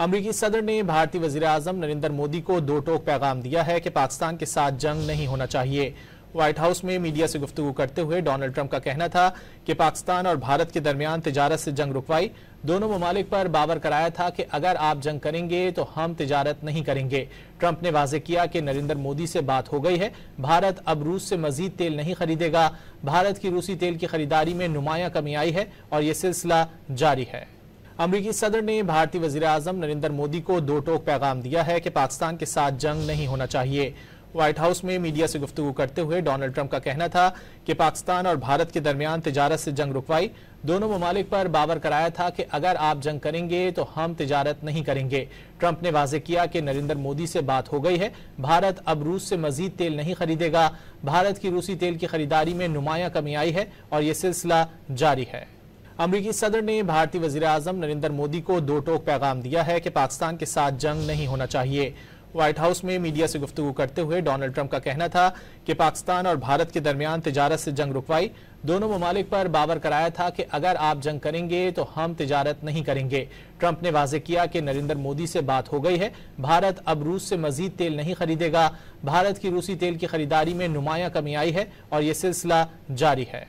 अमरीकी सदर ने भारतीय वज़ीर-ए-आज़म नरेंद्र मोदी को दो टोक पैगाम दिया है कि पाकिस्तान के साथ जंग नहीं होना चाहिए। व्हाइट हाउस में मीडिया से गुफ्तगू करते हुए डोनाल्ड ट्रंप का कहना था कि पाकिस्तान और भारत के दरमियान तिजारत से जंग रुकवाई। दोनों ममालिक पर बावर कराया था कि अगर आप जंग करेंगे तो हम तिजारत नहीं करेंगे। ट्रंप ने वाज़ेह किया कि नरेंद्र मोदी से बात हो गई है, भारत अब रूस से मजीद तेल नहीं खरीदेगा। भारत की रूसी तेल की खरीदारी में नुमायां कमी आई है और ये सिलसिला जारी है। अमरीकी सदर ने भारतीय वज़ीर-ए-आज़म नरेंद्र मोदी को दो टोक पैगाम दिया है कि पाकिस्तान के साथ जंग नहीं होना चाहिए। व्हाइट हाउस में मीडिया से गुफ्तगू करते हुए डोनाल्ड ट्रंप का कहना था कि पाकिस्तान और भारत के दरमियान तिजारत से जंग रुकवाई। दोनों ममालिक पर बावर कराया था कि अगर आप जंग करेंगे तो हम तिजारत नहीं करेंगे। ट्रंप ने वाज़ेह किया कि नरेंद्र मोदी से बात हो गई है, भारत अब रूस से मजीद तेल नहीं खरीदेगा। भारत की रूसी तेल की खरीदारी में नुमायां कमी आई है और ये सिलसिला जारी है। अमरीकी सदर ने भारतीय वज़ीर-ए-आज़म नरेंद्र मोदी को दो टोक पैगाम दिया है कि पाकिस्तान के साथ जंग नहीं होना चाहिए। व्हाइट हाउस में मीडिया से गुफ्तगू करते हुए डोनाल्ड ट्रंप का कहना था कि पाकिस्तान और भारत के दरमियान तिजारत से जंग रुकवाई। दोनों ममालिक पर बावर कराया था कि अगर आप जंग करेंगे तो हम तिजारत नहीं करेंगे। ट्रंप ने वाज़ेह किया कि नरेंद्र मोदी से बात हो गई है, भारत अब रूस से मजीद तेल नहीं खरीदेगा। भारत की रूसी तेल की खरीदारी में नुमायां कमी आई है और ये सिलसिला जारी है।